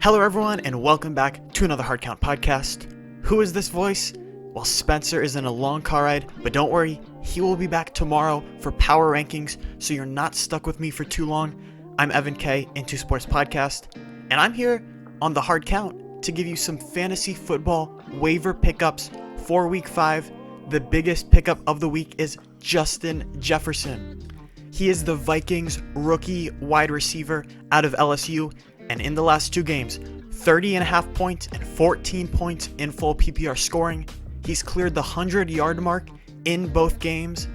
Hello everyone, and welcome back to another Hard Count podcast. Who is this voice? Well, Spencer is in a long car ride, but don't worry, he will be back tomorrow for power rankings, so you're not stuck with me for too long. I'm Evan K, Into Sports Podcast, and I'm here on the Hard Count to give you some fantasy football waiver pickups for Week 5. The biggest pickup of the week is Justin Jefferson. He is the Vikings rookie wide receiver out of LSU, and in the last two games, 30.5 points and 14 points in full PPR scoring. He's cleared the 100-yard mark in both games.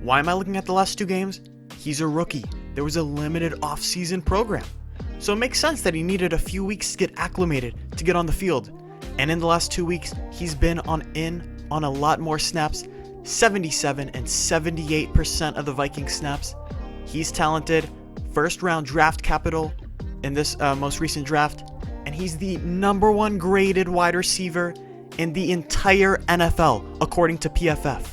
Why am I looking at the last two games? He's a rookie. There was a limited offseason program. So it makes sense that he needed a few weeks to get acclimated, to get on the field. And in the last 2 weeks, he's been on a lot more snaps, 77 and 78% of the Vikings snaps. He's talented, first-round draft capital in this most recent draft, and he's the number one graded wide receiver in the entire NFL, according to PFF.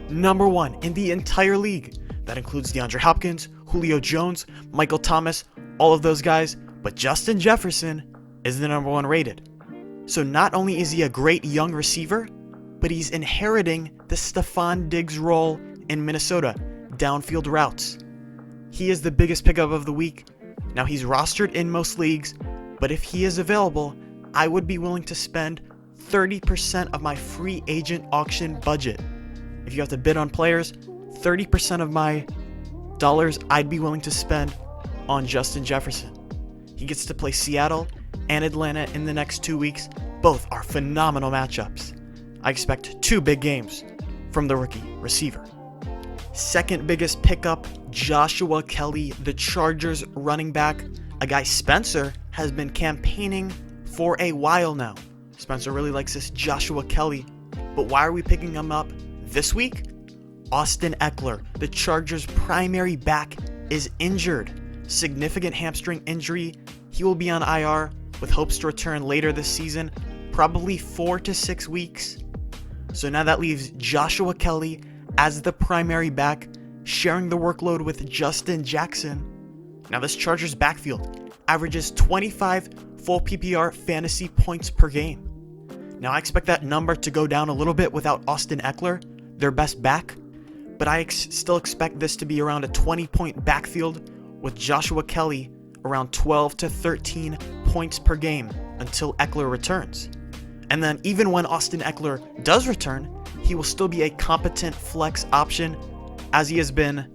Number one in the entire league. That includes DeAndre Hopkins, Julio Jones, Michael Thomas, all of those guys, but Justin Jefferson is the number one rated. So not only is he a great young receiver, but he's inheriting the Stephon Diggs role in Minnesota, downfield routes. He is the biggest pickup of the week. Now, he's rostered in most leagues, but if he is available, I would be willing to spend 30% of my free agent auction budget. If you have to bid on players, 30% of my dollars I'd be willing to spend on Justin Jefferson. He gets to play Seattle and Atlanta in the next 2 weeks. Both are phenomenal matchups. I expect two big games from the rookie receiver. Second biggest pickup, Joshua Kelly, the Chargers running back, a guy Spencer has been campaigning for a while now. Spencer really likes this Joshua Kelly, but why are we picking him up this week? Austin Eckler, the Chargers' primary back, is injured. Significant hamstring injury. He will be on IR with hopes to return later this season, probably 4 to 6 weeks. So now that leaves Joshua Kelly as the primary back, sharing the workload with Justin Jackson. Now this Chargers backfield averages 25 full PPR fantasy points per game. Now I expect that number to go down a little bit without Austin Eckler, their best back, but I still expect this to be around a 20-point backfield with Joshua Kelly around 12 to 13 points per game until Eckler returns. And then even when Austin Eckler does return, he will still be a competent flex option as he has been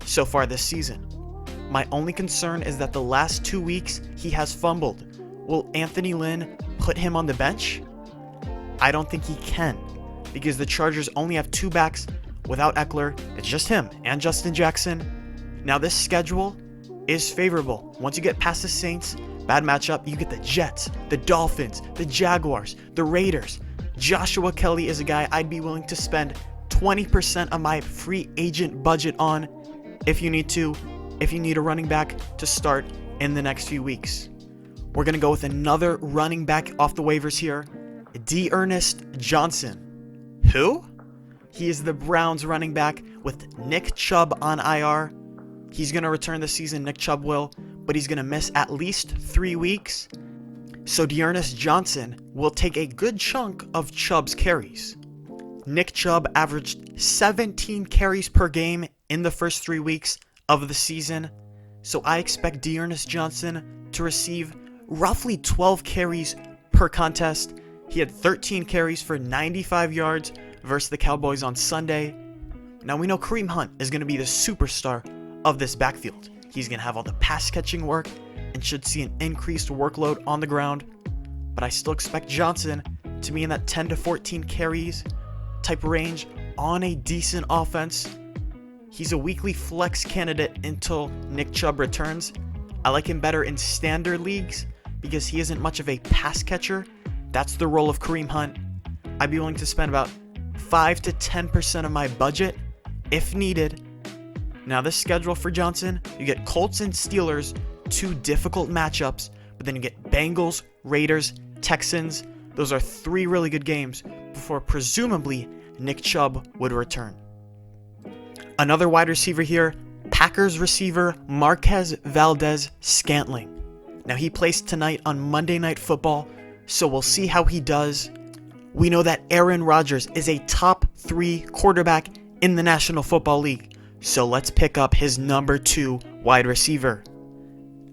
so far this season. My only concern is that the last 2 weeks he has fumbled. Will Anthony Lynn put him on the bench? I don't think he can, because the Chargers only have two backs without Eckler. It's just him and Justin Jackson. Now this schedule is favorable. Once you get past the Saints, bad matchup, you get the Jets, the Dolphins, the Jaguars, the Raiders. Joshua Kelly is a guy I'd be willing to spend 20% of my free agent budget on if you need a running back to start in the next few weeks. We're going to go with another running back off the waivers here, D'Ernest Johnson. Who? He is the Browns running back with Nick Chubb on IR. He's going to return this season, Nick Chubb will, but he's going to miss at least 3 weeks. So D'Ernest Johnson will take a good chunk of Chubb's carries. Nick Chubb averaged 17 carries per game in the first 3 weeks of the season, so I expect D'Ernest Johnson to receive roughly 12 carries per contest. He had 13 carries for 95 yards versus the Cowboys on Sunday. Now we know Kareem Hunt is going to be the superstar of this backfield. He's going to have all the pass catching work and should see an increased workload on the ground, but I still expect Johnson to be in that 10 to 14 carries type range on a decent offense. He's a weekly flex candidate until Nick Chubb returns. I like him better in standard leagues because he isn't much of a pass catcher. That's the role of Kareem Hunt. I'd be willing to spend about 5 to 10% of my budget if needed. Now this schedule for Johnson, you get Colts and Steelers, two difficult matchups, but then you get Bengals, Raiders, Texans. Those are 3 really good games before presumably Nick Chubb would return. Another wide receiver here, Packers receiver Marquez Valdez Scantling. Now, he plays tonight on Monday Night Football, so we'll see how he does. We know that Aaron Rodgers is a top 3 quarterback in the National Football League, so let's pick up his number 2 wide receiver.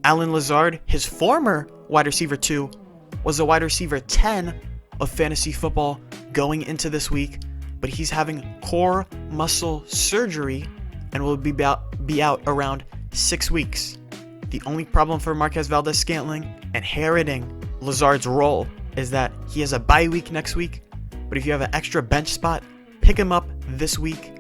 Allen Lazard, his former wide receiver 2, was a wide receiver 10 of fantasy football going into this week, but he's having core muscle surgery and will be out around 6 weeks. The only problem for Marquez Valdes-Scantling inheriting Lazard's role is that he has a bye week next week, but if you have an extra bench spot, pick him up this week,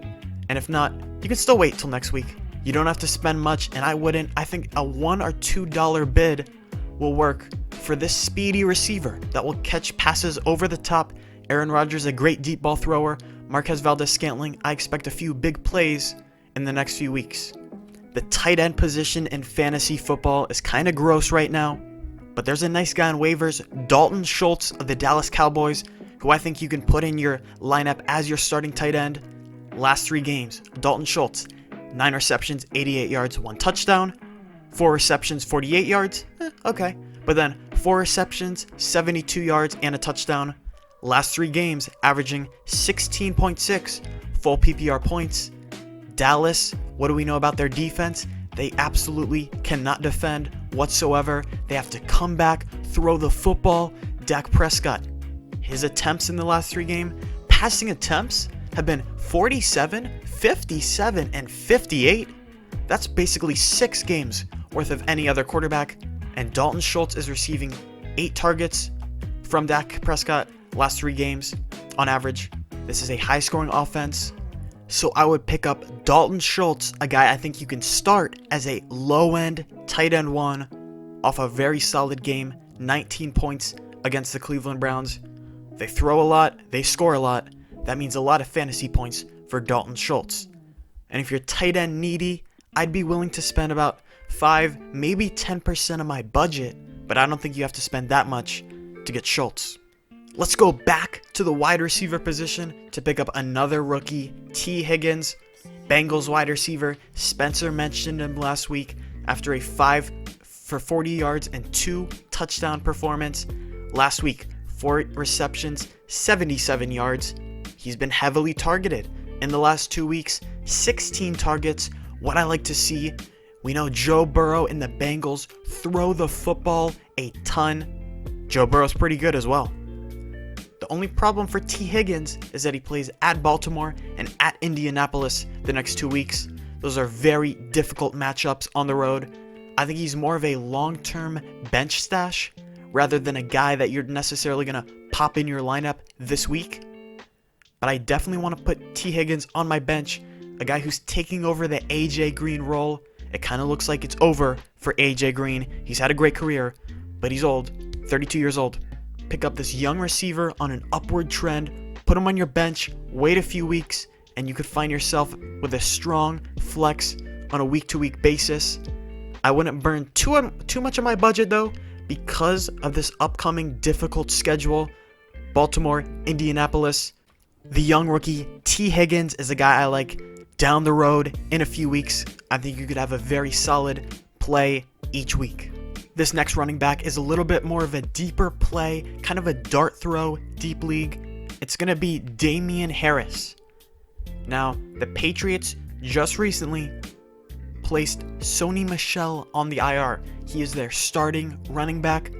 and if not, you can still wait till next week. You don't have to spend much, and I think a $1 or $2 bid will work for this speedy receiver that will catch passes over the top. Aaron Rodgers, a great deep ball thrower. Marquez Valdes-Scantling, I expect a few big plays in the next few weeks. The tight end position in fantasy football is kind of gross right now, but there's a nice guy on waivers, Dalton Schultz of the Dallas Cowboys, who I think you can put in your lineup as your starting tight end. Last 3 games, Dalton Schultz, 9 receptions, 88 yards, 1 touchdown. 4 receptions, 48 yards, okay. But then 4 receptions, 72 yards, and a touchdown. Last 3 games, averaging 16.6 full PPR points. Dallas, what do we know about their defense? They absolutely cannot defend whatsoever. They have to come back, throw the football. Dak Prescott, his attempts in the last 3 games, passing attempts have been 47, 57, and 58. That's basically 6 games worth of any other quarterback. And Dalton Schultz is receiving 8 targets from Dak Prescott last 3 games on average. This is a high-scoring offense. So I would pick up Dalton Schultz, a guy I think you can start as a low-end tight end 1 off a very solid game, 19 points against the Cleveland Browns. They throw a lot, they score a lot. That means a lot of fantasy points for Dalton Schultz. And if you're tight end needy, I'd be willing to spend about 5, maybe 10% of my budget, but I don't think you have to spend that much to get Schultz. Let's go back to the wide receiver position to pick up another rookie, T. Higgins, Bengals wide receiver. Spencer mentioned him last week after a 5 for 40 yards and 2 touchdown performance. Last week, 4 receptions, 77 yards. He's been heavily targeted. In the last 2 weeks, 16 targets. What I like to see, we know Joe Burrow and the Bengals throw the football a ton. Joe Burrow's pretty good as well. The only problem for T. Higgins is that he plays at Baltimore and at Indianapolis the next 2 weeks. Those are very difficult matchups on the road. I think he's more of a long-term bench stash rather than a guy that you're necessarily going to pop in your lineup this week. But I definitely want to put T. Higgins on my bench, a guy who's taking over the A.J. Green role. It kind of looks like it's over for A.J. Green. He's had a great career, but he's old, 32 years old. Pick up this young receiver on an upward trend, put him on your bench, wait a few weeks, and you could find yourself with a strong flex on a week-to-week basis. I wouldn't burn too much of my budget, though, because of this upcoming difficult schedule. Baltimore, Indianapolis. The young rookie T. Higgins is a guy I like down the road in a few weeks. I think you could have a very solid play each week. This next running back is a little bit more of a deeper play, kind of a dart throw, deep league. It's going to be Damien Harris. Now, the Patriots just recently placed Sony Michel on the IR. He is their starting running back.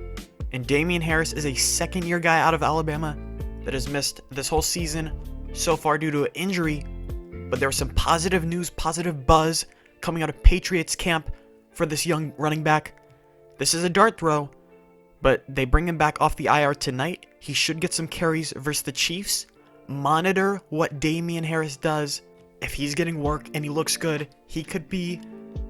And Damien Harris is a second-year guy out of Alabama that has missed this whole season so far due to an injury. But there was some positive news, positive buzz coming out of Patriots camp for this young running back. This is a dart throw, but they bring him back off the IR tonight. He should get some carries versus the Chiefs. Monitor what Damien Harris does. If he's getting work and he looks good, he could be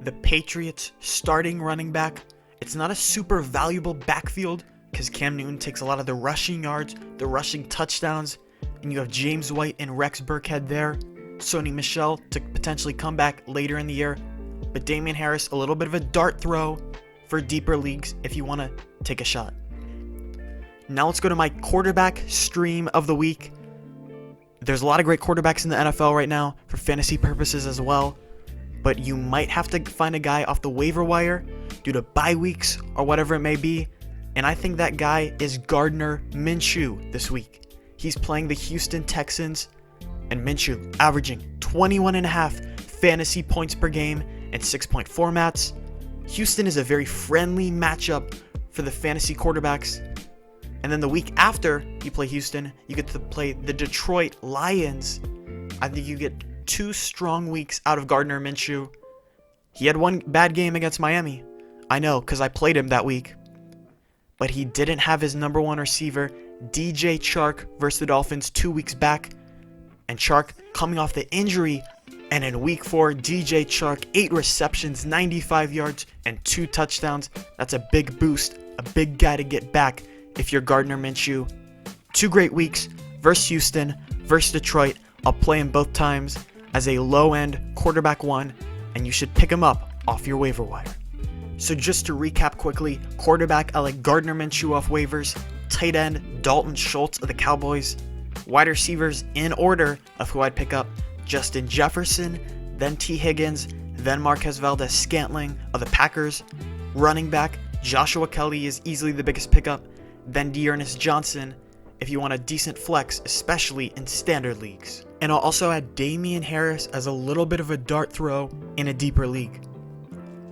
the Patriots' starting running back. It's not a super valuable backfield because Cam Newton takes a lot of the rushing yards, the rushing touchdowns, and you have James White and Rex Burkhead there. Sony Michel to potentially come back later in the year. But Damien Harris, a little bit of a dart throw for deeper leagues if you want to take a shot. Now let's go to my quarterback stream of the week. There's a lot of great quarterbacks in the NFL right now for fantasy purposes as well, but you might have to find a guy off the waiver wire. due to bye weeks or whatever it may be. And I think that guy is Gardner Minshew this week. He's playing the Houston Texans, and Minshew averaging 21.5 fantasy points per game and 6-point formats. Houston is a very friendly matchup for the fantasy quarterbacks. And then the week after you play Houston, you get to play the Detroit Lions. I think you get 2 strong weeks out of Gardner Minshew. He had one bad game against Miami. I know, because I played him that week. But he didn't have his number 1 receiver, DJ Chark, versus the Dolphins 2 weeks back. And Chark coming off the injury. And in week 4, DJ Chark, 8 receptions, 95 yards, and 2 touchdowns. That's a big boost, a big guy to get back if you're Gardner Minshew. 2 great weeks versus Houston, versus Detroit. I'll play him both times as a low-end quarterback 1, and you should pick him up off your waiver wire. So just to recap quickly, quarterback, I like Gardner Minshew off waivers. Tight end, Dalton Schultz of the Cowboys. Wide receivers in order of who I'd pick up: Justin Jefferson, then T. Higgins, then MARQUEZ Valdes-Scantling of the Packers. Running back, Joshua Kelly is easily the biggest pickup, then Dearness Johnson if you want a decent flex, especially in standard leagues. And I'll also add Damien Harris as a little bit of a dart throw in a deeper league.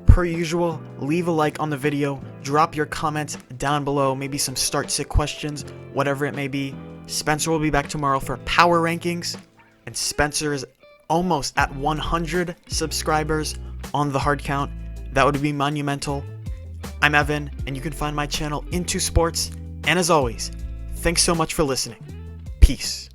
Per usual, leave a like on the video, drop your comments down below, maybe some start-sit questions, whatever it may be. Spencer will be back tomorrow for power rankings, and Spencer is almost at 100 subscribers on the hard count. That would be monumental. I'm Evan, and you can find my channel Into Sports, and as always, thanks so much for listening. Peace.